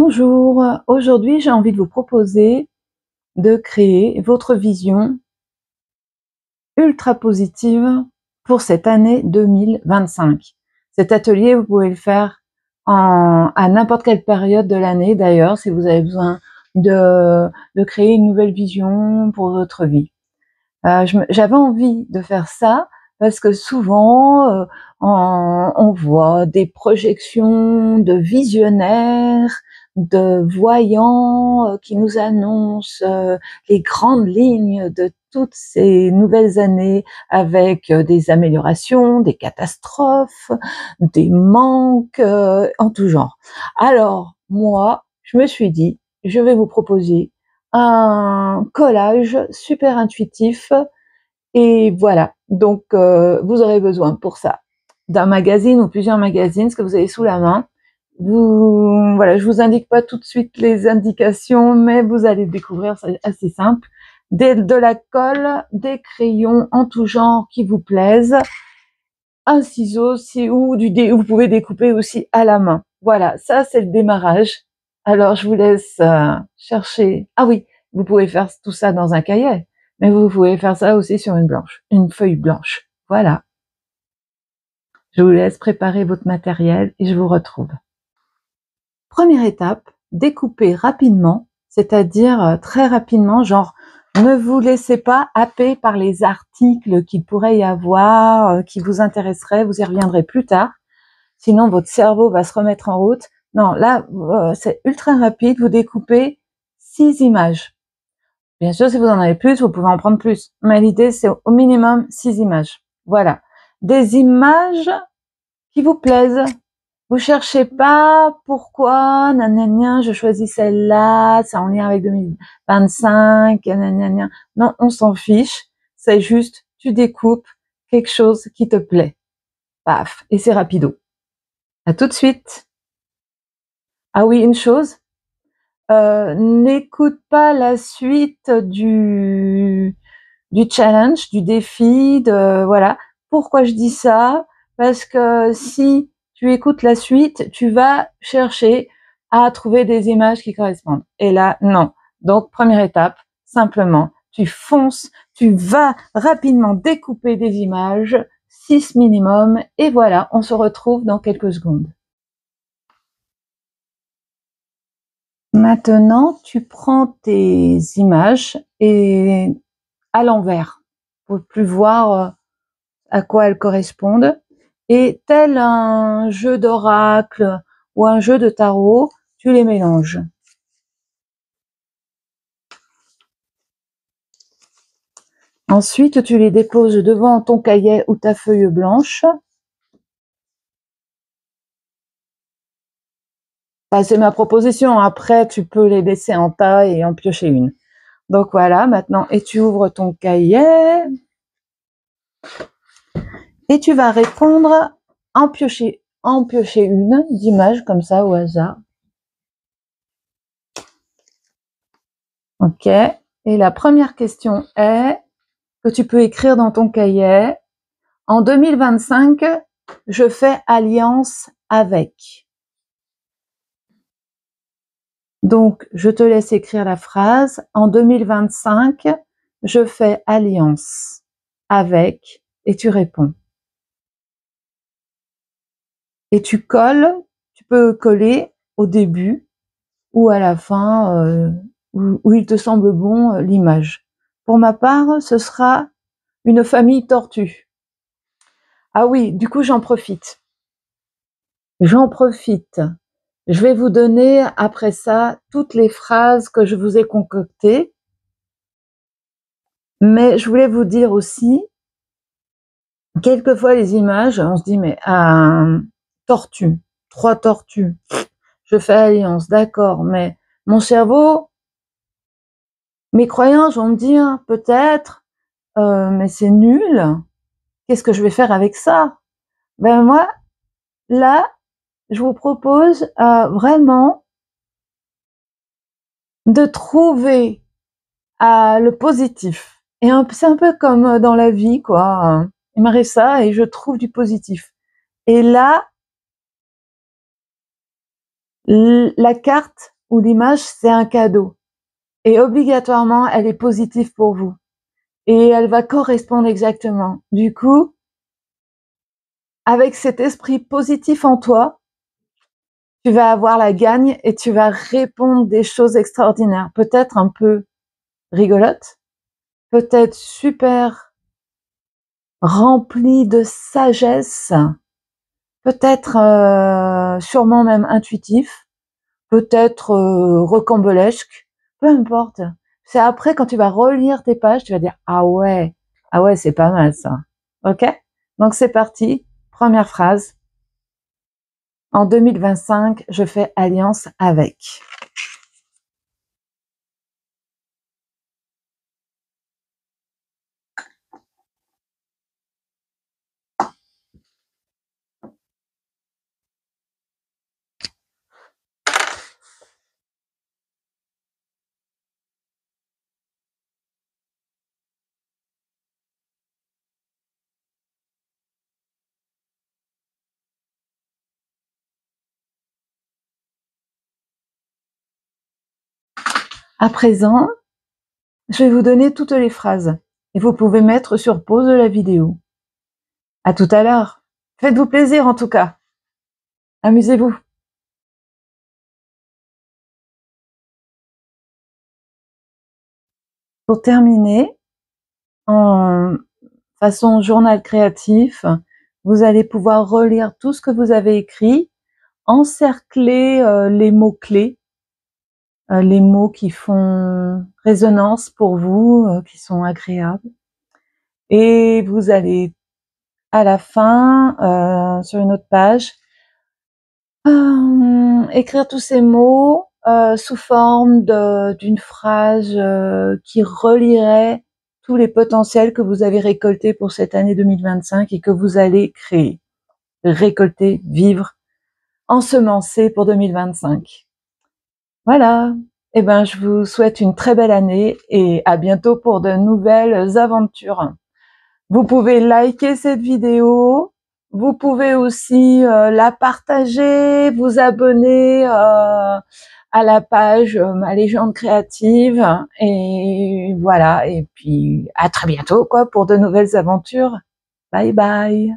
Bonjour, aujourd'hui j'ai envie de vous proposer de créer votre vision ultra positive pour cette année 2025. Cet atelier, vous pouvez le faire à n'importe quelle période de l'année d'ailleurs, si vous avez besoin de créer une nouvelle vision pour votre vie. J'avais envie de faire ça parce que souvent on voit des projections de visionnaires, de voyants qui nous annoncent les grandes lignes de toutes ces nouvelles années avec des améliorations, des catastrophes, des manques en tout genre. Alors moi, je me suis dit, je vais vous proposer un collage super intuitif et voilà. Donc vous aurez besoin pour ça d'un magazine ou plusieurs magazines, ce que vous avez sous la main. Voilà, je vous indique pas tout de suite les indications, mais vous allez découvrir, c'est assez simple. De la colle, des crayons en tout genre qui vous plaisent, un ciseau vous pouvez découper aussi à la main. Voilà, ça c'est le démarrage. Alors je vous laisse chercher. Ah oui, vous pouvez faire tout ça dans un cahier, mais vous pouvez faire ça aussi sur une feuille blanche. Voilà. Je vous laisse préparer votre matériel et je vous retrouve. Première étape, découpez rapidement, c'est-à-dire très rapidement, genre ne vous laissez pas happer par les articles qu'il pourrait y avoir, qui vous intéresseraient, vous y reviendrez plus tard, sinon votre cerveau va se remettre en route. Non, là, c'est ultra rapide, vous découpez 6 images. Bien sûr, si vous en avez plus, vous pouvez en prendre plus, mais l'idée, c'est au minimum 6 images. Voilà. Des images qui vous plaisent. Vous cherchez pas pourquoi, nanana, je choisis celle-là, c'est en lien avec 2025, nanana. Non, on s'en fiche. C'est juste, tu découpes quelque chose qui te plaît. Paf. Et c'est rapido. À tout de suite. Ah oui, une chose. N'écoute pas la suite du challenge, du défi, voilà. Pourquoi je dis ça? Parce que si tu écoutes la suite, tu vas chercher à trouver des images qui correspondent. Et là, non. Donc, première étape, simplement, tu fonces, tu vas rapidement découper des images, 6 minimum, et voilà, on se retrouve dans quelques secondes. Maintenant, tu prends tes images et à l'envers, pour plus voir à quoi elles correspondent. Et tel un jeu d'oracle ou un jeu de tarot, tu les mélanges. Ensuite, tu les déposes devant ton cahier ou ta feuille blanche. Enfin, c'est ma proposition. Après, tu peux les laisser en tas et en piocher une. Donc voilà, maintenant, et tu ouvres ton cahier et tu vas répondre en piocher une d'image comme ça au hasard. Ok. Et la première question est que tu peux écrire dans ton cahier. En 2025, je fais alliance avec. Donc, je te laisse écrire la phrase. En 2025, je fais alliance avec, et tu réponds. Et tu colles, tu peux coller au début ou à la fin, où il te semble bon l'image. Pour ma part, ce sera une famille tortue. Ah oui, du coup, j'en profite. J'en profite. Je vais vous donner après ça toutes les phrases que je vous ai concoctées. Mais je voulais vous dire aussi, quelquefois les images, on se dit mais tortue, 3 tortues, je fais alliance, d'accord, mais mon cerveau, mes croyances vont me dire peut-être, mais c'est nul, qu'est-ce que je vais faire avec ça? Ben moi, là, je vous propose vraiment de trouver le positif. Et c'est un peu comme dans la vie, quoi. Il m'arrive ça et je trouve du positif. Et là, la carte ou l'image, c'est un cadeau. Et obligatoirement, elle est positive pour vous. Et elle va correspondre exactement. Du coup, avec cet esprit positif en toi, tu vas avoir la gagne et tu vas répondre des choses extraordinaires. Peut-être un peu rigolotes, peut-être super remplies de sagesse, peut-être sûrement même intuitif, peut-être rocambolesque, peu importe. C'est après quand tu vas relire tes pages, tu vas dire ah ouais, c'est pas mal ça. Ok? Donc c'est parti. Première phrase. En 2025, je fais alliance avec. À présent, je vais vous donner toutes les phrases et vous pouvez mettre sur pause la vidéo. À tout à l'heure. Faites-vous plaisir en tout cas. Amusez-vous. Pour terminer, en façon journal créatif, vous allez pouvoir relire tout ce que vous avez écrit, encercler les mots-clés, les mots qui font résonance pour vous, qui sont agréables. Et vous allez, à la fin, sur une autre page, écrire tous ces mots sous forme d'une phrase qui relierait tous les potentiels que vous avez récoltés pour cette année 2025 et que vous allez créer, récolter, vivre, ensemencer pour 2025. Voilà. Eh ben, je vous souhaite une très belle année et à bientôt pour de nouvelles aventures. Vous pouvez liker cette vidéo, vous pouvez aussi la partager, vous abonner à la page Ma Légende Créative et voilà. Et puis à très bientôt quoi pour de nouvelles aventures. Bye bye.